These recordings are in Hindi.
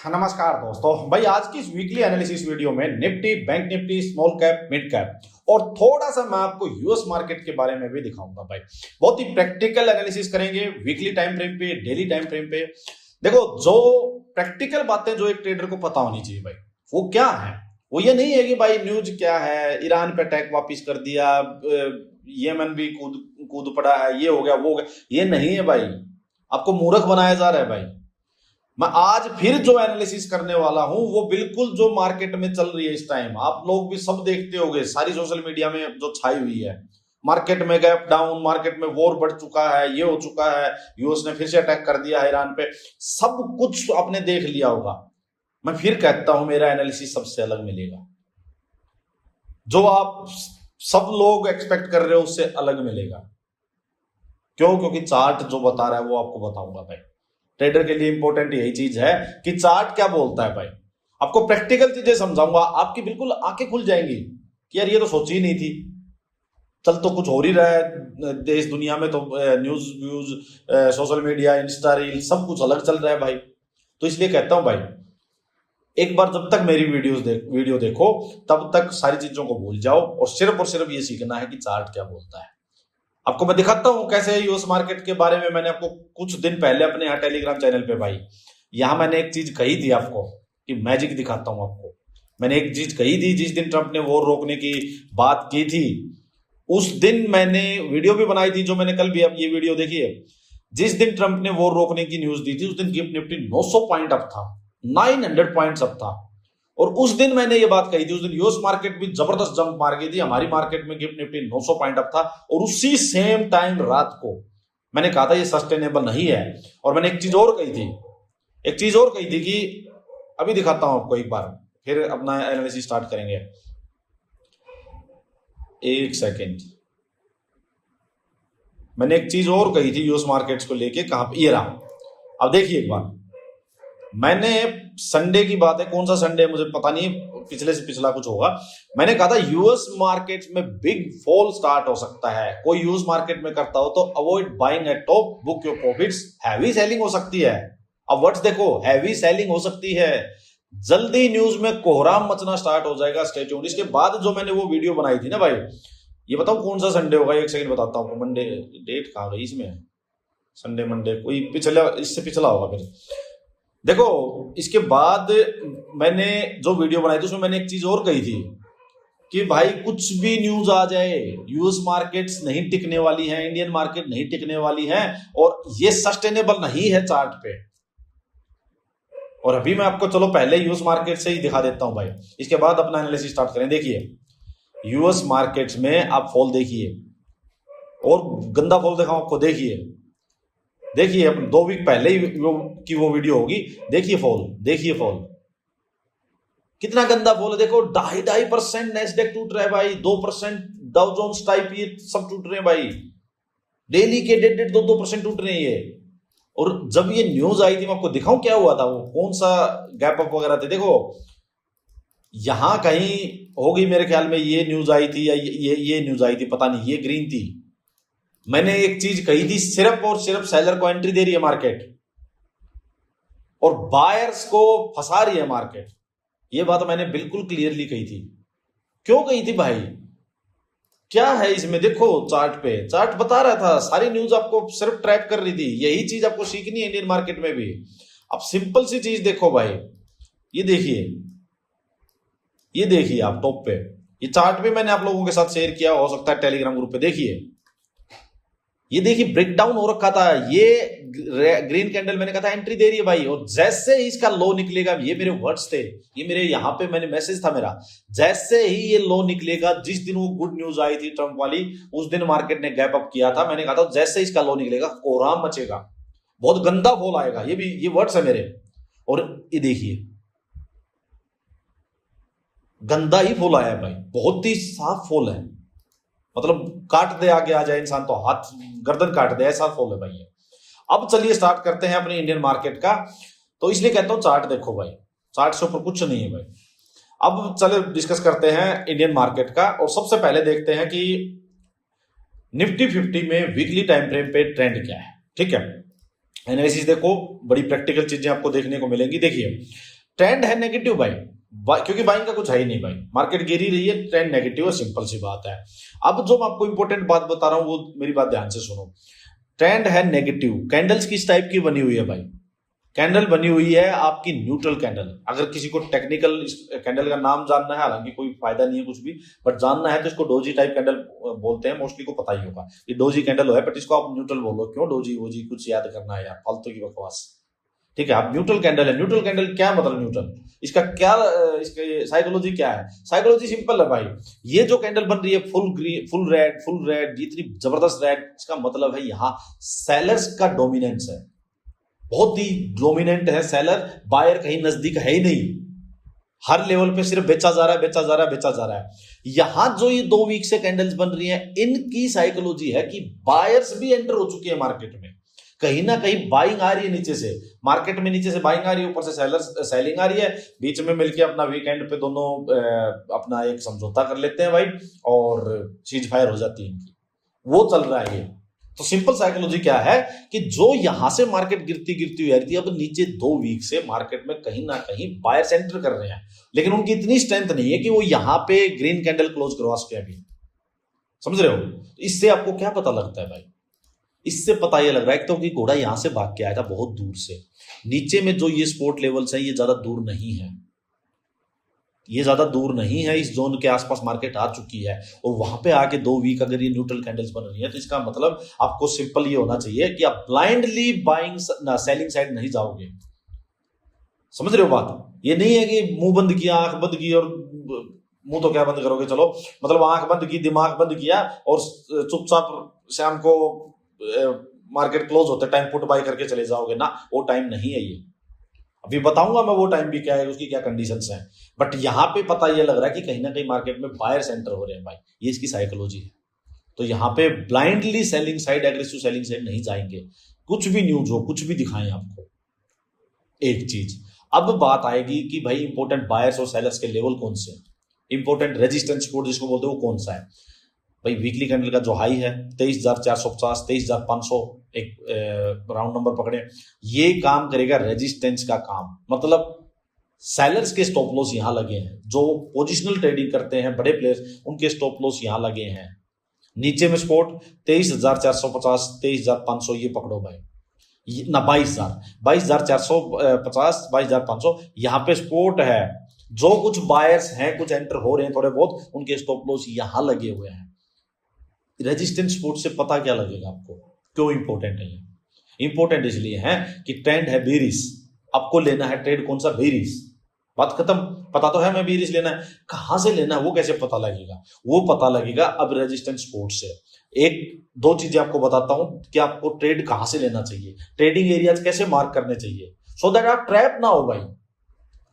नमस्कार दोस्तों। भाई आज की इस वीकली एनालिसिस वीडियो में Nifty, bank Nifty, small cap, mid cap और थोड़ा सा मैं आपको यूएस मार्केट के बारे में भी दिखाऊंगा। भाई बहुत ही प्रैक्टिकल एनालिसिस करेंगे वीकली टाइम फ्रेम पे, डेली टाइम फ्रेम पे। देखो, जो प्रैक्टिकल बातें जो एक ट्रेडर को पता होनी चाहिए भाई, वो क्या है? वो ये नहीं है कि भाई न्यूज क्या है, ईरान पे अटैक वापिस कर दिया, यमन भी कूद कूद पड़ा है, ये हो गया वो हो गया, ये नहीं है भाई। आपको मूर्ख बनाया जा रहा है भाई। मैं आज फिर जो एनालिसिस करने वाला हूं वो बिल्कुल जो मार्केट में चल रही है इस टाइम, आप लोग भी सब देखते होंगे, सारी सोशल मीडिया में जो छाई हुई है। मार्केट में गैप डाउन, मार्केट में वॉर बढ़ चुका है, ये हो चुका है, यूएस ने फिर से अटैक कर दिया है ईरान पे, सब कुछ आपने देख लिया होगा। मैं फिर कहता हूं मेरा एनालिसिस सबसे अलग मिलेगा। जो आप सब लोग एक्सपेक्ट कर रहे हो उससे अलग मिलेगा। क्यों? क्योंकि चार्ट जो बता रहा है वो आपको बताऊंगा भाई। ट्रेडर के लिए इंपॉर्टेंट यही चीज है कि चार्ट क्या बोलता है भाई। आपको प्रैक्टिकल चीजें समझाऊंगा, आपकी बिल्कुल आंखें खुल जाएंगी कि यार ये तो सोची ही नहीं थी। चल तो कुछ हो ही रहा है देश दुनिया में, तो news views, social media, Insta reel, सब कुछ अलग चल रहा है भाई। तो इसलिए कहता हूं भाई, एक बार जब तक मेरी वीडियो देखो तब तक सारी चीजों को भूल जाओ और सिर्फ ये सीखना है कि चार्ट क्या बोलता है। आपको मैं दिखाता हूं कैसे यूएस मार्केट के बारे में मैंने आपको कुछ दिन पहले अपने यहाँ टेलीग्राम चैनल पे भाई, यहां मैंने एक चीज कही थी आपको कि मैजिक दिखाता हूं आपको। मैंने एक चीज कही थी जिस दिन ट्रंप ने वॉर रोकने की बात की थी, उस दिन मैंने वीडियो भी बनाई थी, जो मैंने कल भी, अब ये वीडियो देखिए। जिस दिन ट्रंप ने वॉर रोकने की न्यूज दी थी उस दिन गिफ्ट निफ्टी 900 पॉइंट अप था, 900 पॉइंट्स अप था। और उस दिन मैंने ये बात कही थी, उस दिन यूएस मार्केट भी जबरदस्त जंप मार गई थी, हमारी मार्केट में गिफ्ट निफ्टी 900 पॉइंट अप था। और उसी सेम टाइम रात को मैंने कहा था ये सस्टेनेबल नहीं है। और मैंने एक चीज और कही थी कि अभी दिखाता हूं आपको एक बार, फिर अपना एनालिसिस स्टार्ट करेंगे। एक सेकेंड, मैंने एक चीज और कही थी यूएस मार्केट्स को लेके, कहां पे, ये रहा। अब देखिए एक बार, मैंने संडे की बात है, कौन सा संडे मुझे पता नहीं, पिछले से पिछला कुछ होगा, मैंने कहा था यूएस मार्केट में बिग फॉल स्टार्ट हो सकता है। कोई यूएस मार्केट में करता हो तो avoid buying eight top, book your profits, heavy selling हो सकती है। अब वर्ड्स देखो, हैवी सेलिंग हो सकती है, जल्दी न्यूज में कोहराम मचना स्टार्ट हो जाएगा, स्टे ट्यून्ड। इसके बाद जो मैंने वो वीडियो बनाई थी ना भाई, ये बताओ कौन सा संडे होगा, एक सेकंड बताता हूँ। मंडे, डेट कहाँ गई इसमें, संडे मंडे कोई पिछला, इससे पिछला होगा फिर। देखो, इसके बाद मैंने जो वीडियो बनाई थी उसमें मैंने एक चीज और कही थी कि भाई कुछ भी न्यूज आ जाए, यूएस मार्केट्स नहीं टिकने वाली है, इंडियन मार्केट नहीं टिकने वाली है, और ये सस्टेनेबल नहीं है चार्ट पे। और अभी मैं आपको, चलो पहले यूएस मार्केट से ही दिखा देता हूं भाई, इसके बाद अपना एनालिसिस स्टार्ट करें। देखिए यूएस मार्केट्स में आप फॉल देखिए, और गंदा फॉल दिखाऊं आपको, देखिए अब 2 वीक पहले ही वो वीडियो होगी। देखिए फॉल कितना गंदा फॉल है। देखो 2.5% नेस्डेक टूट रहा है भाई, 2% डाउ जोन्स टाइप, ये सब टूट रहे हैं भाई। डेली के 1.5-2% टूट रहे हैं ये। और जब ये न्यूज आई थी, मैं आपको दिखाऊं क्या हुआ था, वो कौन सा गैप अप वगैरह थे। देखो यहां कहीं होगी मेरे ख्याल में, ये न्यूज आई थी या ये न्यूज आई थी, पता नहीं, ये ग्रीन थी। मैंने एक चीज कही थी, सिर्फ और सिर्फ सेलर को एंट्री दे रही है मार्केट और बायर्स को फंसा रही है मार्केट। ये बात मैंने बिल्कुल क्लियरली कही थी। क्यों कही थी भाई? क्या है इसमें? देखो चार्ट बता रहा था, सारी न्यूज आपको सिर्फ ट्रैप कर रही थी। यही चीज आपको सीखनी है इंडियन मार्केट में भी। अब सिंपल सी चीज देखो भाई, ये देखिए आप टॉप पे, ये चार्ट भी मैंने आप लोगों के साथ शेयर किया, हो सकता है टेलीग्राम ग्रुप पे। ये देखिए ब्रेकडाउन हो रखा था, ये ग्रीन कैंडल, मैंने कहा था एंट्री दे रही है भाई। और जैसे ही इसका लो निकलेगा, ये मेरे वर्ड्स थे, ये मेरे यहाँ पे मैंने मैसेज था मेरा, जैसे ही ये लो निकलेगा, जिस दिन वो गुड न्यूज आई थी ट्रंप वाली, उस दिन मार्केट ने गैप अप किया था। मैंने कहा था जैसे इसका लो निकलेगा कोहराम मचेगा, बहुत गंदा फॉल आएगा। ये वर्ड्स है मेरे। और ये देखिए गंदा ही फॉल आया भाई, बहुत ही साफ फॉल है, मतलब काट दे, आगे आ जाए इंसान तो हाथ गर्दन काट दे, ऐसा फॉल है भाई ये। अब चलिए स्टार्ट करते हैं अपने इंडियन मार्केट का। तो इसलिए कहता हूं चार्ट देखो भाई, चार्ट से ऊपर कुछ नहीं है भाई। अब चले डिस्कस करते हैं इंडियन मार्केट का, और सबसे पहले देखते हैं कि निफ्टी 50 में वीकली टाइम फ्रेम पे ट्रेंड क्या है। ठीक है, एनालिसिस देखो, बड़ी प्रैक्टिकल चीजें आपको देखने को मिलेंगी। देखिए ट्रेंड है नेगेटिव भाई, क्योंकि बाइंग का कुछ है ही नहीं भाई, मार्केट गिर ही रही है, ट्रेंड नेगेटिव है, सिंपल सी बात है। अब जो मैं आपको इंपॉर्टेंट बात बता रहा हूं वो मेरी बात ध्यान से सुनो। ट्रेंड है नेगेटिव, कैंडल्स किस टाइप की बनी हुई है भाई? कैंडल बनी हुई है आपकी न्यूट्रल कैंडल। अगर किसी को टेक्निकल कैंडल का नाम जानना है, हालांकि कोई फायदा नहीं है कुछ भी, बट जानना है तो इसको डोजी टाइप कैंडल बोलते हैं, मोस्टली को पता ही होगा ये डोजी कैंडल है, बट इसको आप न्यूट्रल बोलो। क्यों डोजी वोजी कुछ याद करना है यार, फालतू की बकवास। ठीक है, आप न्यूट्रल कैंडल है। न्यूट्रल कैंडल क्या मतलब न्यूट्रल, इसका क्या, इसका साइकोलॉजी क्या है? साइकोलॉजी सिंपल है भाई, ये जो कैंडल बन रही है फुल ग्रीन, फुल रेड, इतनी जबरदस्त रेड, इसका मतलब है यहाँ सेलर्स का डोमिनेंस है, बहुत ही डोमिनेंट है सेलर, बायर कहीं नजदीक है ही नहीं, हर लेवल पे सिर्फ बेचा जा रहा है, बेचा जा रहा है, बेचा जा रहा है। यहां जो ये 2 वीक से कैंडल्स बन रही हैं, इनकी साइकोलॉजी है कि बायर्स भी एंटर हो चुके हैं मार्केट में, कहीं ना कहीं बाइंग आ रही है नीचे से, मार्केट में नीचे से बाइंग आ रही है, ऊपर से सेलर्स सेलिंग आ रही है, बीच में मिलके अपना वीकेंड पे दोनों अपना एक समझौता कर लेते हैं भाई, और सीज फायर हो जाती है इनकी, वो चल रहा है ये। तो सिंपल साइकोलॉजी क्या है कि जो यहां से मार्केट गिरती गिरती हुई आ रही थी, अब नीचे 2 वीक से मार्केट में कहीं ना कहीं बायर्स एंटर कर रहे हैं, लेकिन उनकी इतनी स्ट्रेंथ नहीं है कि वो यहां पे ग्रीन कैंडल क्लोज करवा सके अभी। समझ रहे हो? इससे आपको क्या पता लगता है भाई? इससे पता यह लग रहा है तो कि घोड़ा यहां से भाग के आया था बहुत दूर से, नीचे में जो ये सपोर्ट लेवल्स है ये ज्यादा दूर नहीं है, ये ज्यादा दूर नहीं है, इस जोन के आसपास मार्केट आ चुकी है, और वहां पे आके 2 वीक अगर ये न्यूट्रल कैंडल्स बन रही है, तो इसका मतलब आपको सिंपल ये होना चाहिए कि आप ब्लाइंडली बाइंग सेलिंग साइड नहीं जाओगे। समझ रहे हो बात? ये नहीं है कि मुंह बंद किया, आंख बंद की, और मुंह तो क्या बंद करोगे, चलो मतलब आंख बंद की, दिमाग बंद किया, और चुपचाप शाम को मार्केट क्लोज होते टाइम पुट बाय करके चले जाओगे ना, वो टाइम नहीं है ये। अभी बताऊंगा मैं वो टाइम भी क्या है, उसकी क्या कंडीशंस हैं, बट यहां पे पता ये लग रहा है कि कहीं ना कहीं मार्केट में बायर्स एंटर हो रहे हैं भाई, ये इसकी साइकोलॉजी है। तो यहां पे blindly selling side, aggressive selling side नहीं जाएंगे, कुछ भी न्यूज हो, कुछ भी दिखाएं आपको। एक चीज अब बात आएगी कि भाई इंपॉर्टेंट बायर्स और सेलर्स के लेवल कौन से, इंपॉर्टेंट रेजिस्टेंस सपोर्ट जिसको बोलते हैं वो कौन सा है भाई? वीकली कैंडल का जो हाई है 23,450, 23,500, एक राउंड नंबर पकड़े, ये काम करेगा रेजिस्टेंस का काम, मतलब सेलर्स के स्टॉप लॉस यहां लगे हैं, जो पोजिशनल ट्रेडिंग करते हैं बड़े प्लेयर्स, उनके स्टॉप लॉस यहां लगे हैं। नीचे में सपोर्ट 23,450, 23,500, ये पकड़ो भाई, ना 22,450, 22,500, यहां पे सपोर्ट है। जो कुछ बायर्स हैं, कुछ एंटर हो रहे हैं थोड़े बहुत, उनके स्टॉप लॉस यहां लगे हुए हैं। रेजिस्टेंस सपोर्ट से पता क्या लगेगा आपको, क्यों इंपॉर्टेंट है ये? इंपॉर्टेंट इसलिए है कि ट्रेंड है बेरिश, आपको लेना है ट्रेड कौन सा? बेरिश, बात खत्म। पता तो है मैं बेरिश लेना है, कहां से लेना है वो कैसे पता लगेगा? वो पता लगेगा अब रेजिस्टेंस सपोर्ट से। एक 2 चीजें आपको बताता हूं कि आपको ट्रेड कहां से लेना चाहिए, ट्रेडिंग एरियाज कैसे मार्क करने चाहिए, सो दैट आप ट्रैप ना हो भाई।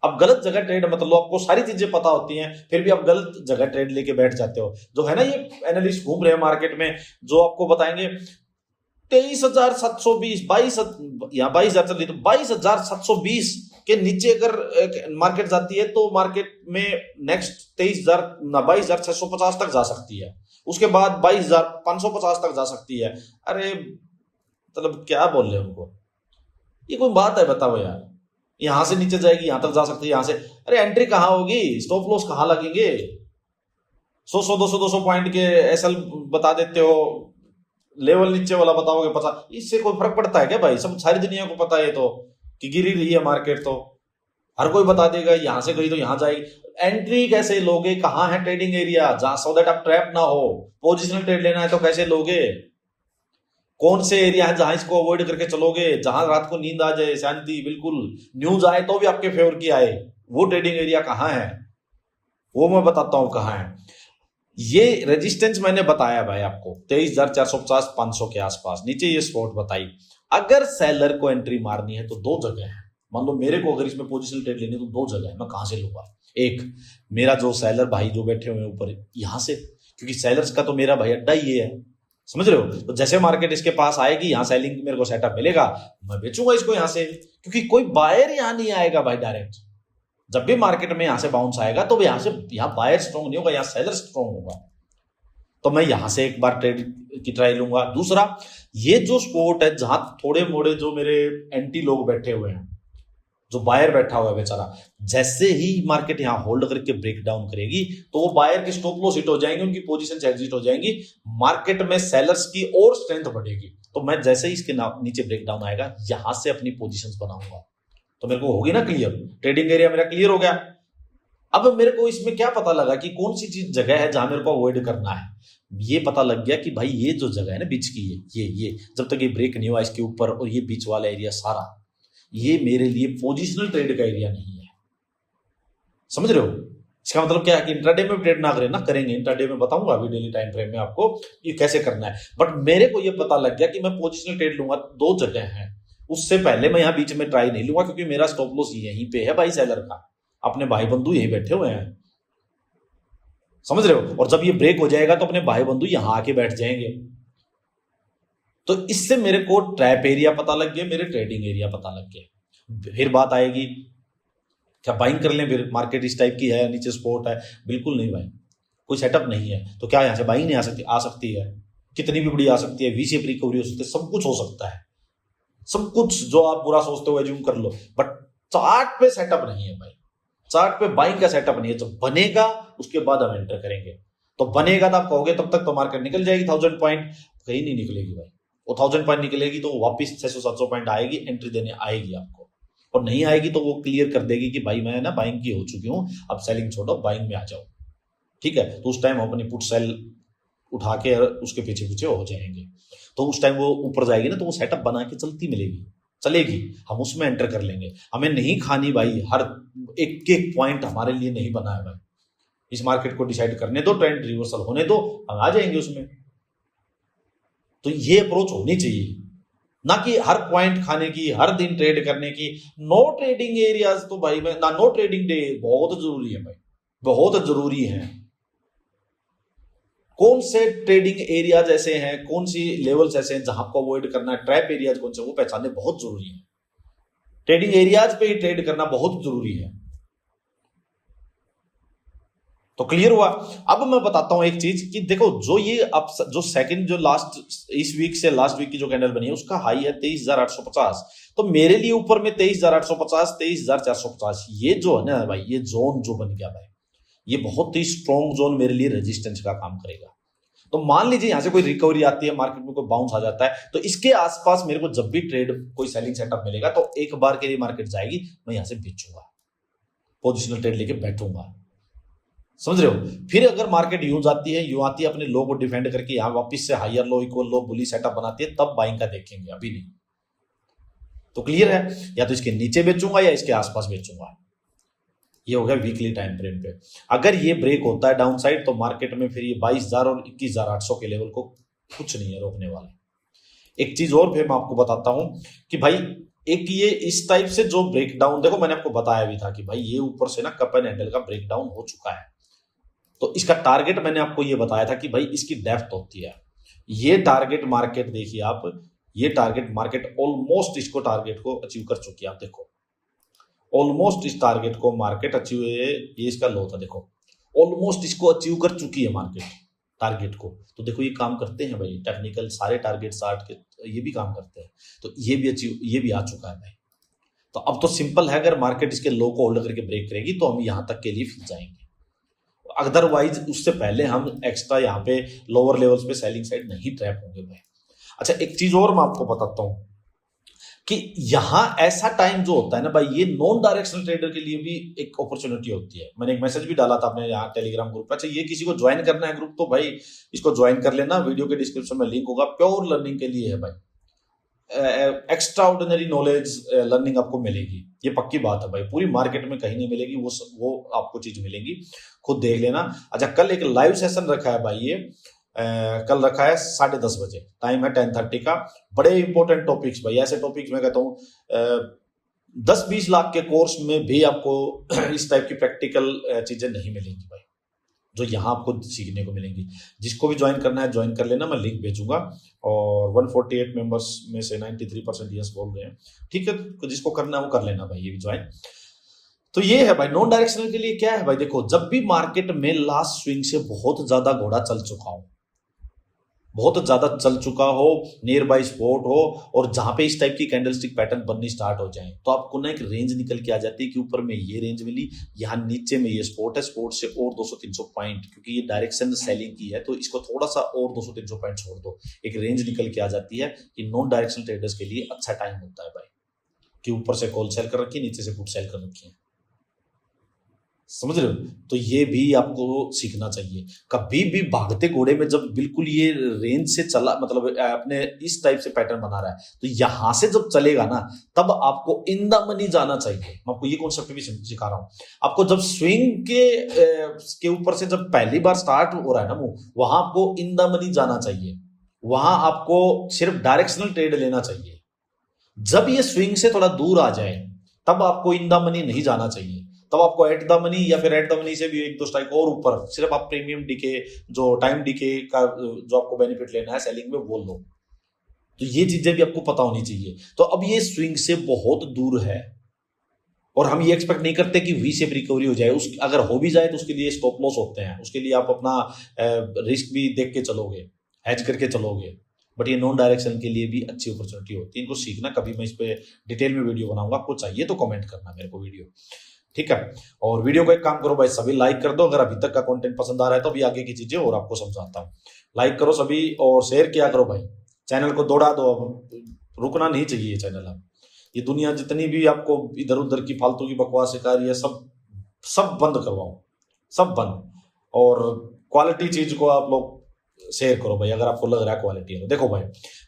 अब गलत जगह ट्रेड मतलब आपको सारी चीजें पता होती हैं, फिर भी आप गलत जगह ट्रेड लेके बैठ जाते हो। जो है ना ये एनालिस्ट घूम रहे हैं मार्केट में, जो आपको बताएंगे 23,720, 22, यहाँ 22,000 चल रही, तो 22,720 के नीचे अगर मार्केट जाती है तो मार्केट में नेक्स्ट 22,650 तक जा सकती है, उसके बाद 22,550 तक जा सकती है। अरे मतलब क्या बोल रहे हैं उनको, ये कोई बात है? बताओ यार, यहां से नीचे जाएगी, यहां तक जा सकती है, यहां से, अरे एंट्री कहां होगी, स्टॉप लॉस कहां लगेंगे? 100 200 पॉइंट के एसएल बता देते हो, लेवल नीचे वाला बताओगे 50, इससे कोई फर्क पड़ता है क्या भाई? सब सारी दुनिया को पता है तो कि गिरी रही है मार्केट, तो हर कोई बता देगा यहां से गई तो यहां जाएगी। एंट्री कैसे लोगे, कहां है ट्रेडिंग एरिया जहां, सो दैट आप ट्रैप ना हो? पोजिशनल ट्रेड लेना है तो कैसे लोगे? कौन से एरिया है जहां इसको अवॉइड करके चलोगे, जहां रात को नींद आ जाए, शांति, बिल्कुल न्यूज आए तो भी आपके फेवर की आए, वो ट्रेडिंग एरिया कहां है? वो मैं बताता हूं कहां है। ये रेजिस्टेंस मैंने बताया भाई आपको 23,450, 500 के आसपास, नीचे ये स्पॉट बताई। अगर सेलर को एंट्री मारनी है तो 2 जगह है, मान लो मेरे को अगर इसमें पोजिशनल ट्रेड लेनी है तो 2 जगह है, मैं कहां से लूंगा? एक मेरा जो सेलर भाई जो बैठे हुए ऊपर, यहां से, क्योंकि सेलर्स का तो मेरा भाई अड्डा ही ये है, समझ रहे हो? तो जैसे मार्केट इसके पास आएगी, यहां सेलिंग मेरे को सेटअप मिलेगा, मैं बेचूंगा इसको यहां से, क्योंकि कोई बायर यहां नहीं आएगा भाई डायरेक्ट। जब भी मार्केट में यहां से बाउंस आएगा तो यहां बायर स्ट्रॉन्ग नहीं होगा, यहां सेलर स्ट्रॉन्ग होगा, तो मैं यहां से एक बार ट्रेड की ट्राई लूंगा। दूसरा, ये जो स्पोर्ट है जहां थोड़े मोड़े जो मेरे एंटी लोग बैठे हुए हैं, जो बायर बैठा हुआ है बेचारा, जैसे ही मार्केट यहाँ होल्ड करके ब्रेक डाउन करेगी तो वो बायर की स्टॉप लॉस हिट हो जाएंगे, उनकी पोजीशन से एग्जिट हो जाएंगी, मार्केट में सेलर्स की और स्ट्रेंथ बढ़ेगी। तो मैं जैसे ही इसके नीचे ब्रेक डाउन आएगा यहां से अपनी पोजीशंस बनाऊंगा, तो मेरे को होगी ना क्लियर, ट्रेडिंग एरिया मेरा क्लियर हो गया। अब मेरे को इसमें क्या पता लगा कि कौन सी चीज जगह है जहां मेरे को अवॉइड करना है। ये पता लग गया कि भाई ये जो जगह है ना बीच की, ये जब तक ये ब्रेक नहीं हुआ इसके ऊपर, और ये बीच वाला एरिया सारा, ये मेरे लिए पोजिशनल ट्रेड का एरिया नहीं है। समझ रहे हो? इसका मतलब क्या है कि इंट्राडे में ट्रेड ना करें, ना करेंगे, इंट्राडे में बताऊंगा अभी डेली टाइम फ्रेम में आपको ये कैसे करना है। बट मेरे को ये पता लग गया कि मैं पोजिशनल ट्रेड लूंगा, दो जगह हैं, उससे पहले मैं यहाँ बीच में ट्राई नहीं लूंगा, क्योंकि मेरा स्टॉप लॉस यहीं पे है भाई सेलर का, अपने भाई बंधु यहीं बैठे हुए हैं। समझ रहे हो? और जब ये ब्रेक हो जाएगा तो अपने भाई बंधु यहां आके बैठ जाएंगे। तो इससे मेरे को ट्रैप एरिया पता लग गया, मेरे ट्रेडिंग एरिया पता लग गया। फिर बात आएगी क्या बाइंग कर लें, फिर मार्केट इस टाइप की है, नीचे सपोर्ट है, बिल्कुल नहीं भाई, कोई सेटअप नहीं है, तो क्या यहां से बाइंग नहीं आ सकती है, कितनी भी बड़ी आ सकती है, वी शेप रिकवरी हो सकती है, सब कुछ हो सकता है, सब कुछ जो आप बुरा सोचते हो एज्यूम कर लो, बट चार्ट पे सेटअप नहीं है भाई, चार्ट पे बाइंग का सेटअप नहीं है। जब बनेगा उसके बाद हम एंटर करेंगे, तो बनेगा तो आप कहोगे तब तक तो मार्केट निकल जाएगी 1000 पॉइंट, कहीं नहीं निकलेगी भाई, वो 1000 पॉइंट निकलेगी तो वापस 600-700 पॉइंट आएगी, एंट्री देने आएगी आपको, और नहीं आएगी तो वो क्लियर कर देगी कि भाई मैं ना बाइंग की हो चुकी हूं, अब सेलिंग छोड़ो, बाइंग में आ जाओ। ठीक है, तो उस टाइम हम अपनी पुट सेल उठा के उसके पीछे पीछे हो जाएंगे, तो उस टाइम वो ऊपर जाएगी ना, तो वो सेटअप बना के चलेगी, हम उसमें एंटर कर लेंगे। हमें नहीं खानी भाई, हर एक एक पॉइंट हमारे लिए नहीं बना है भाई, इस मार्केट को डिसाइड करने दो, ट्रेंड रिवर्सल होने दो, हम आ जाएंगे उसमें। तो ये अप्रोच होनी चाहिए, ना कि हर पॉइंट खाने की, हर दिन ट्रेड करने की। नो ट्रेडिंग एरियाज तो भाई ना, नो ट्रेडिंग डे बहुत जरूरी है भाई, बहुत जरूरी है। कौन से ट्रेडिंग एरियाज ऐसे हैं, कौन सी लेवल्स ऐसे हैं जहां आपको अवॉइड करना है, ट्रैप एरियाज कौन से, वो पहचानने बहुत जरूरी है। ट्रेडिंग एरियाज पे ही ट्रेड करना बहुत जरूरी है। तो क्लियर हुआ? अब मैं बताता हूं एक चीज कि देखो, जो ये अब जो सेकंड जो लास्ट इस वीक से लास्ट वीक की जो कैंडल बनी है उसका हाई है 23,850, तो मेरे लिए ऊपर में 23,850, 23,450, ये जो है ना भाई, ये जोन जो बन गया भाई, ये बहुत ही स्ट्रॉन्ग जोन मेरे लिए रेजिस्टेंस का काम करेगा। तो मान लीजिए यहां से कोई रिकवरी आती है, मार्केट में कोई बाउंस आ जाता है, तो इसके आसपास मेरे को जब भी ट्रेड कोई सेलिंग सेटअप मिलेगा तो एक बार के लिए मार्केट जाएगी, मैं यहां से बेचूंगा, पोजिशनल ट्रेड लेके बैठूंगा। समझ रहे हो? फिर अगर मार्केट यूं जाती है, यूं आती है, अपने लो को डिफेंड करके यहां वापस से हायर लो इक्वल लो बुली सेटअप बनाती है, तब बाइंग का देखेंगे, अभी नहीं। तो क्लियर है? या तो इसके नीचे बेचूंगा या इसके आसपास बेचूंगा। ये हो गया वीकली टाइम फ्रेम पे। अगर ये ब्रेक होता है डाउन साइड तो मार्केट में फिर ये 22,000 और 21,800 के लेवल को कुछ नहीं है रोकने वाले। एक चीज और फिर मैं आपको बताता हूं कि भाई एक ये इस टाइप से जो ब्रेक डाउन, देखो मैंने आपको बताया भी था कि भाई ये ऊपर से ना कप एंड हैंडल का ब्रेक डाउन हो चुका है, तो इसका टारगेट मैंने आपको ये बताया था कि भाई इसकी डेप्थ होती है। ये टारगेट मार्केट देखिए आप, ये टारगेट मार्केट ऑलमोस्ट इसको टारगेट को अचीव कर चुकी है। आप देखो ऑलमोस्ट इस टारगेट को मार्केट अचीव, ये इसका लो था, देखो ऑलमोस्ट इसको अचीव कर चुकी है मार्केट टारगेट को। तो देखो ये काम करते हैं भाई, टेक्निकल सारे टारगेट 60 के ये भी काम करते हैं, तो ये भी अचीव, ये भी आ चुका है भाई। तो अब तो सिंपल है, अगर मार्केट इसके लो को होल्ड करके ब्रेक करेगी तो हम यहां तक के लिए फिर जाएंगे, अदरवाइज उससे पहले हम एक्स्ट्रा यहाँ पे लोअर लेवल्स पे सेलिंग साइड नहीं ट्रैप होंगे भाई। अच्छा एक चीज और मैं आपको बताता हूं कि यहां ऐसा टाइम जो होता है ना भाई, ये नॉन डायरेक्शनल ट्रेडर के लिए भी एक अपॉर्चुनिटी होती है। मैंने एक मैसेज भी डाला था अपने यहाँ टेलीग्राम ग्रुप पे। अच्छा ये किसी को ज्वाइन करना है ग्रुप तो भाई इसको ज्वाइन कर लेना, वीडियो के डिस्क्रिप्शन में लिंक होगा, प्योर लर्निंग के लिए है भाई, एक्स्ट्रा ऑर्डिनरी नॉलेज लर्निंग आपको मिलेगी, ये पक्की बात है भाई, पूरी मार्केट में कहीं नहीं मिलेगी, वो आपको चीज मिलेगी, खुद देख लेना। अच्छा कल एक लाइव सेशन रखा है भाई, ये कल रखा है 10:30 बजे, टाइम है 10:30 का। बड़े इंपॉर्टेंट टॉपिक्स भाई, ऐसे टॉपिक्स मैं कहता हूँ 10-20 लाख के कोर्स में भी आपको इस टाइप की प्रैक्टिकल चीजें नहीं मिलेंगी भाई, जो यहाँ आपको सीखने को मिलेंगी। जिसको भी ज्वाइन करना है ज्वाइन कर लेना, मैं लिंक भेजूंगा। और 148 मेंबर्स में से 93% यस बोल रहे हैं, ठीक है, तो जिसको करना है वो कर लेना भाई, ये भी ज्वाइन। तो ये है भाई नॉन डायरेक्शनल के लिए क्या है भाई, देखो जब भी मार्केट में लास्ट स्विंग से बहुत ज्यादा घोड़ा चल चुका हो, बहुत ज्यादा चल चुका हो, नियर बाई सपोर्ट हो, और जहां पे इस टाइप की कैंडलस्टिक पैटर्न बननी स्टार्ट हो जाए तो आपको ना एक रेंज निकल के आ जाती है कि ऊपर में ये रेंज मिली, यहाँ नीचे में ये सपोर्ट है, सपोर्ट से और 200-300 पॉइंट, क्योंकि ये डायरेक्शन सेलिंग की है तो इसको थोड़ा सा और 200-300 पॉइंट छोड़ दो, एक रेंज निकल के आ जाती है कि नॉन डायरेक्शनल ट्रेडर्स के लिए अच्छा टाइम होता है भाई, कि ऊपर से कॉल सेल कर रखी है, नीचे से पुट सेल कर रखी है, समझ रहे हो। तो ये भी आपको सीखना चाहिए। कभी भी भागते घोड़े में जब बिल्कुल ये रेंज से चला, मतलब अपने इस टाइप से पैटर्न बना रहा है, तो यहां से जब चलेगा ना तब आपको इन द मनी जाना चाहिए। मैं आपको ये कॉन्सेप्ट भी सिखा रहा हूं। आपको जब स्विंग के ऊपर से जब पहली बार स्टार्ट हो रहा है ना मूव, वहां आपको इन द मनी जाना चाहिए, वहां आपको सिर्फ डायरेक्शनल ट्रेड लेना चाहिए। जब ये स्विंग से थोड़ा दूर आ जाए तब आपको इन द मनी नहीं जाना चाहिए, तब आपको एट द मनी या फिर एट द मनी से भी एक दो स्ट्राइक और ऊपर सिर्फ आप प्रीमियम डीके, जो टाइम डीके का जो आपको बेनिफिट लेना है सेलिंग में, वो लो। तो ये चीजें भी आपको पता होनी चाहिए। तो अब ये स्विंग से बहुत दूर है और हम ये एक्सपेक्ट नहीं करते कि वी शेप रिकवरी हो जाए। उस अगर हो भी जाए तो उसके लिए स्टॉप लॉस होते हैं, उसके लिए आप अपना रिस्क भी देख के चलोगे, हैज करके चलोगे। बट ये नॉन डायरेक्शन के लिए भी अच्छी अपॉर्चुनिटी होती है, इनको सीखना। कभी मैं इस पे डिटेल में वीडियो बनाऊंगा, आपको चाहिए तो कमेंट करना मेरे को वीडियो, ठीक है। और वीडियो को एक काम करो भाई, सभी लाइक कर दो। अगर अभी तक का कंटेंट पसंद आ रहा है तो अभी आगे की चीजें और आपको समझाता हूँ। लाइक करो सभी और शेयर किया करो भाई, चैनल को दौड़ा दो। अब रुकना नहीं चाहिए ये चैनल। अब ये दुनिया जितनी भी आपको इधर उधर की फालतू की बकवास सिखा रही है, सब बंद करवाओ, सब बंद। और क्वालिटी चीज को आप लोग शेयर करो भाई, अगर आपको लग रहा है क्वालिटी है। देखो भाई,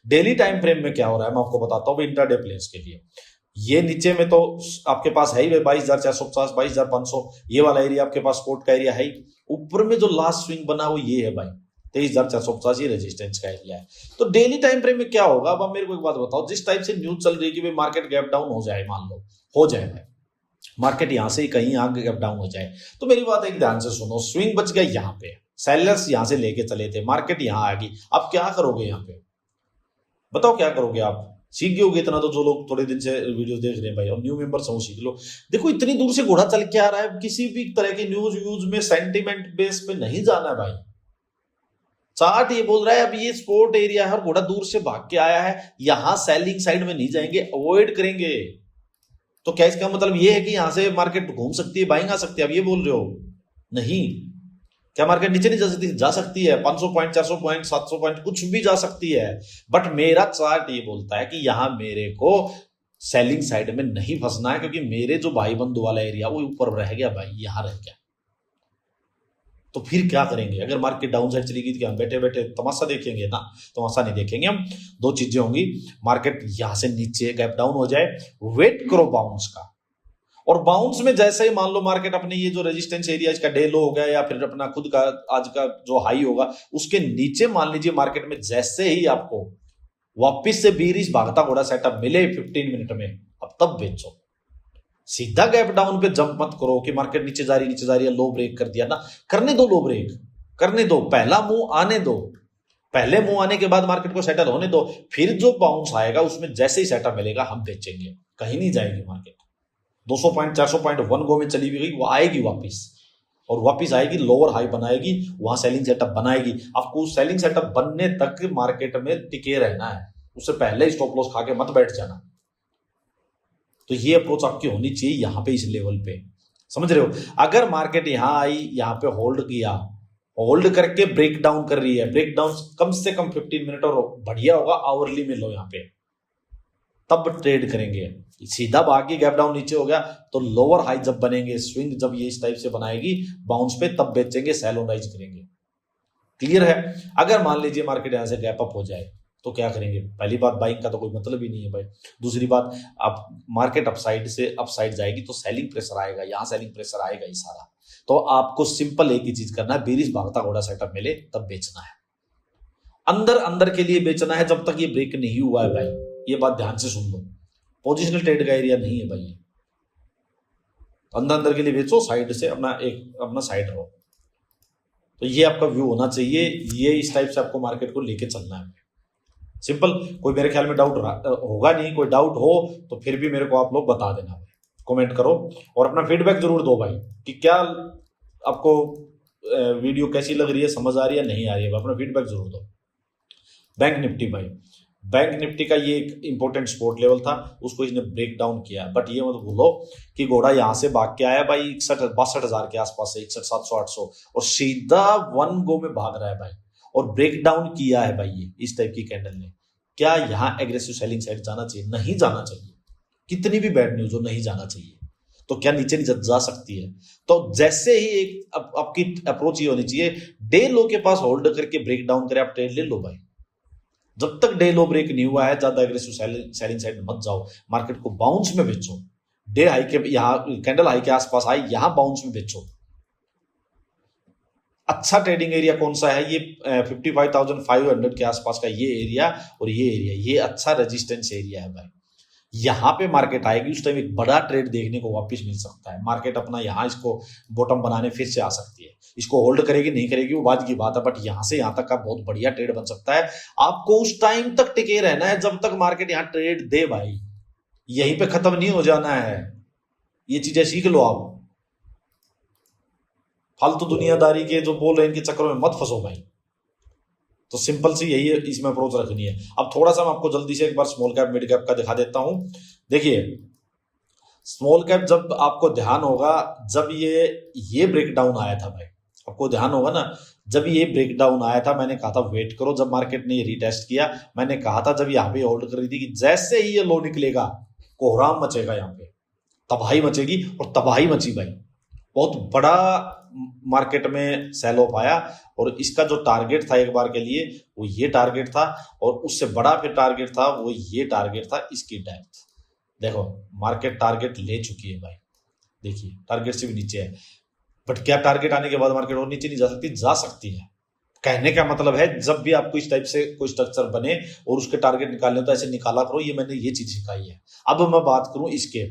डेली टाइम फ्रेम में क्या हो रहा है मैं आपको बताता हूँ। इंट्राडे प्लेयर्स के लिए ये नीचे में तो आपके पास है ही 22,450, 22,500, ये वाला एरिया आपके पास सपोर्ट का एरिया है ही। ऊपर में जो लास्ट स्विंग बना वो ये है भाई 23,450, ये रेजिस्टेंस का एरिया है। तो डेली टाइम फ्रेम में क्या होगा, अब आप मेरे को एक बात बताओ। जिस टाइप से न्यूज चल रही है कि भाई मार्केट गैप डाउन हो जाए, मान लो हो जाए भाई, मार्केट यहां से ही कहीं आगे गैप डाउन हो जाए, तो मेरी बात एक ध्यान से सुनो। स्विंग बच गया यहाँ पे, सेलर्स यहां से लेके चले थे, मार्केट यहां आ गई। आप क्या करोगे यहाँ पे, बताओ क्या करोगे आप? सीख गए होगे इतना तो, जो लोग थोड़े दिन से वीडियो देख रहे हैं भाई, और न्यू मेंबर्स हो सीख लो। देखो इतनी दूर से घोड़ा चल के आ रहा है, किसी भी तरह की न्यूज व्यूज में सेंटिमेंट बेस पे नहीं जाना है भाई। चार्ट ये बोल रहा है अब ये स्पोर्ट एरिया है और घोड़ा दूर से भाग के आया है, यहां सेलिंग साइड में नहीं जाएंगे, अवॉइड करेंगे। तो क्या इसका मतलब ये है कि यहां से मार्केट घूम सकती है, बाइंग आ सकती है, अब ये बोल रहे हो? नहीं। क्या मार्केट नीचे नहीं जा सकती? जा सकती है, 500 पॉइंट, 400 पॉइंट, 700 पॉइंट, कुछ भी जा सकती है। बट मेरा चार्ट ये बोलता है कि यहां मेरे को सेलिंग साइड में नहीं फंसना है, क्योंकि मेरे जो भाई बंधु वाला एरिया वो ऊपर रह गया भाई, यहां रह गया। तो फिर क्या करेंगे? अगर मार्केट डाउन साइड चली गई तो क्या हम बैठे बैठे तमाशा देखेंगे? ना, तमाशा नहीं देखेंगे हम। दो चीजें होंगी, मार्केट यहां से नीचे गैप डाउन हो जाए, वेट करो बाउंस का, और बाउंस में जैसे ही मान लो मार्केट अपने ये जो रेजिस्टेंस एरिया इसका डे लो हो गया, या फिर अपना खुद का आज का जो हाई होगा उसके नीचे मान लीजिए मार्केट में जैसे ही आपको वापस से बीरिश भागता घोड़ा सेटअप मिले 15 मिनट में, अब तब बेचो। सीधा गैप डाउन पे जंप मत करो कि मार्केट नीचे जा रही है, लो ब्रेक कर दिया ना, करने दो, लो ब्रेक करने दो, पहला मुंह आने दो, पहले मुंह आने के बाद मार्केट को सेटल होने दो, फिर जो बाउंस आएगा उसमें जैसे ही सेटअप मिलेगा हम बेचेंगे। कहीं नहीं जाएगी market. 200 point 400 point one go में चली भी गई, वो आएगी वापस, और वापस आएगी, लोअर हाई बनाएगी, वहां सेलिंग सेटअप बनाएगी। आपको उस सेलिंग सेटअप बनने तक मार्केट में टिके रहना है, उससे पहले स्टॉप लॉस खा के मत बैठ जाना। तो ये अप्रोच आपकी होनी चाहिए यहाँ पे, इस लेवल पे, समझ रहे हो? अगर मार्केट यहाँ आई, यहाँ पे होल्ड किया, होल्ड करके ब्रेक डाउन कर रही है, ब्रेक डाउन कम से कम 15 मिनट और बढ़िया होगा आवरली में लो यहाँ पे, तब ट्रेड करेंगे। सीधा भागी गैप डाउन नीचे हो गया तो लोअर हाई जब बनेंगे, स्विंग जब ये इस टाइप से बनाएगी बाउंस पे, तब बेचेंगे, सेल ऑन राइज करेंगे। क्लियर है? अगर मान लीजिए मार्केट यहां से गैप अप हो जाए तो क्या करेंगे? पहली बात, बाइंग का तो कोई मतलब ही नहीं है भाई। दूसरी बात, अब मार्केट अपसाइड से अपसाइड जाएगी तो सेलिंग प्रेशर आएगा, यहां सेलिंग प्रेशर आएगा ही सारा। तो आपको सिंपल एक ही चीज करना है, बीरिश भागता घोड़ा सेटअप मिले तब बेचना है, अंदर अंदर के लिए बेचना है, जब तक ये ब्रेक नहीं हुआ है भाई। ये बात ध्यान से सुन लो, पोजिशनल ट्रेड का एरिया नहीं है भाई, अंदर अंदर के लिए बेचो, साइड से अपना साइड रहो। तो ये आपका व्यू होना चाहिए, ये इस टाइप से आपको मार्केट को लेके चलना है, सिंपल। कोई मेरे ख्याल में डाउट होगा नहीं, कोई डाउट हो तो फिर भी मेरे को आप लोग बता देना भाई, कमेंट करो और अपना फीडबैक जरूर दो भाई कि क्या आपको वीडियो कैसी लग रही है, समझ आ रही है नहीं आ रही है, अपना फीडबैक जरूर दो। बैंक निफ्टी भाई, बैंक निफ्टी का ये एक इंपॉर्टेंट सपोर्ट लेवल था, उसको इसने ब्रेक डाउन किया। बट ये मत भूलो कि घोड़ा यहां से भाग के आया भाई 61-62 हजार के आसपास से, 61-700-800, और सीधा वन गो में भाग रहा है भाई, और ब्रेक डाउन किया है भाई ये इस टाइप की कैंडल ने। क्या यहाँ एग्रेसिव सेलिंग साइड जाना चाहिए? नहीं जाना चाहिए। कितनी भी बैड न्यूज हो, नहीं जाना चाहिए। तो क्या नीचे नहीं जा सकती है? तो जैसे ही एक आपकी अप्रोच ये होनी चाहिए, डे लो के पास होल्ड करके ब्रेक डाउन करे, आप ट्रेड ले लो भाई। जब तक डे लो ब्रेक नहीं हुआ है, ज्यादा एग्रेसिव सेलिंग साइड मत जाओ, मार्केट को बाउंस में बेचो। डे हाई के यहाँ, कैंडल हाई के आसपास आई, यहां बाउंस में बेचो। अच्छा ट्रेडिंग एरिया कौन सा है? ये 55,500 के आसपास का ये एरिया, और ये एरिया, ये अच्छा रेजिस्टेंस एरिया है भाई। यहां पे मार्केट आएगी, उस टाइम एक बड़ा ट्रेड देखने को वापस मिल सकता है। मार्केट अपना यहां इसको बॉटम बनाने फिर से आ सकती है। इसको होल्ड करेगी नहीं करेगी वो बाद की बात है, बट यहां से यहां तक का बहुत बढ़िया ट्रेड बन सकता है। आपको उस टाइम तक टिके रहना है जब तक मार्केट यहां ट्रेड दे भाई, यहीं पे खत्म नहीं हो जाना है। ये चीजें सीख लो आप। फालतू दुनियादारी के जो बोल रहे हैं इनके चक्करों में मत फंसो भाई। तो सिंपल सी यही है, इसमें अप्रोच रखनी है। अब थोड़ा सा मैं आपको जल्दी से एक बार स्मॉल कैप मिड कैप का दिखा देता हूं। देखिए, स्मॉल कैप जब आपको ध्यान होगा, जब ये ब्रेक डाउन आया था भाई, आपको ध्यान होगा ना, जब ये ब्रेक डाउन आया था, मैंने कहा था वेट करो। जब मार्केट ने ये रीटेस्ट किया, मैंने कहा था जब यहाँ पे होल्ड कर रही थी कि जैसे ही ये लो निकलेगा, कोहराम मचेगा, यहाँ पे तबाही मचेगी, और तबाही मची भाई। बहुत बड़ा मार्केट में सेल ऑफ आया, और इसका जो टारगेट था एक बार के लिए वो ये टारगेट था, और उससे बड़ा फिर टारगेट था वो ये टारगेट था, इसकी डेप्थ। देखो मार्केट टारगेट ले चुकी है भाई, देखिए टारगेट से भी नीचे है। बट क्या टारगेट आने के बाद मार्केट और नीचे नहीं जा सकती? जा सकती है। कहने का मतलब है, जब भी आपको इस टाइप से कोई स्ट्रक्चर बने और उसके टारगेट निकालने तो ऐसे निकाला करो। ये मैंने ये चीज सिखाई है। अब मैं बात करूं इसके,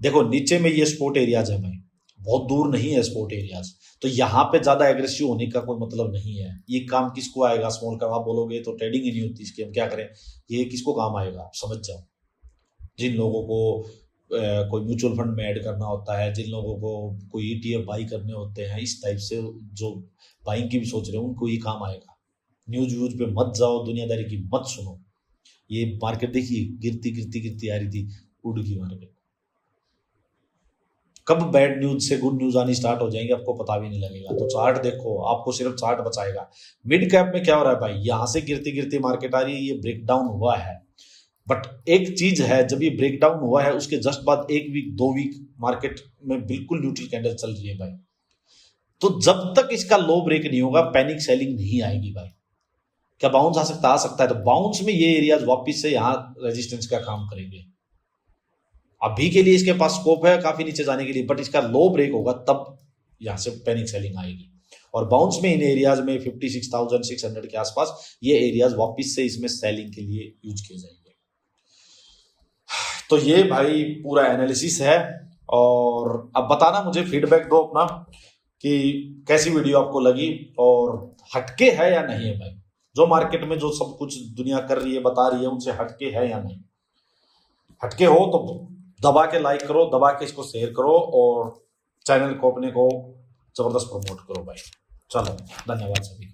देखो नीचे में ये स्पोर्ट एरियाज है भाई, बहुत दूर नहीं है स्पोर्ट एरियाज, तो यहाँ पे ज्यादा एग्रेसिव होने का कोई मतलब नहीं है। ये काम किसको आएगा? Small cap. आप बोलोगे तो ट्रेडिंग ही नहीं होती इसकी, हम क्या करें? ये किसको काम आएगा? आप समझ जाओ। जिन लोगों को कोई म्यूचुअल फंड में ऐड करना होता है, जिन लोगों को कोई ETF बाई करने होते हैं, इस टाइप से जो बाइंग की भी सोच रहे हो, उनको ये काम आएगा। न्यूज व्यूज पे मत जाओ, दुनियादारी की मत सुनो। ये मार्केट देखिए गिरती गिरती गिरती आ रही थी, उड़ गई मार्केट। कब बैड न्यूज से गुड न्यूज आनी स्टार्ट हो जाएंगे आपको पता भी नहीं लगेगा। तो चार्ट देखो, आपको सिर्फ चार्ट बचाएगा। मिड कैप में क्या हो रहा है भाई? यहां से गिरती गिरती मार्केट आ रही है, ये ब्रेक डाउन हुआ है। बट एक चीज है, जब ये ब्रेक डाउन हुआ है उसके जस्ट बाद 1 वीक 2 वीक मार्केट में बिल्कुल न्यूट्रल कैंडल चल रही है भाई। तो जब तक इसका लो ब्रेक नहीं होगा, पैनिक सेलिंग नहीं आएगी भाई। क्या बाउंस आ सकता? आ सकता है। तो बाउंस में ये एरियाज वापिस से यहाँ रेजिस्टेंस का काम करेंगे। अभी के लिए इसके पास स्कोप है काफी नीचे जाने के लिए, बट इसका लो ब्रेक होगा तब यहां से पैनिक सेलिंग आएगी। और बाउंस में इन एरियाज में 56,600 के आसपास ये एरियाज वापिस से इसमें सेलिंग के लिए यूज किए जाएंगे। तो ये भाई पूरा एनालिसिस है। और अब बताना मुझे, फीडबैक दो अपना कि कैसी वीडियो आपको लगी और हटके है या नहीं है भाई। जो मार्केट में जो सब कुछ दुनिया कर रही है, बता रही है, उनसे हटके है या नहीं। हटके हो तो दबा के लाइक करो, दबा के इसको शेयर करो, और चैनल को अपने को जबरदस्त प्रमोट करो भाई। चलो, धन्यवाद सभी।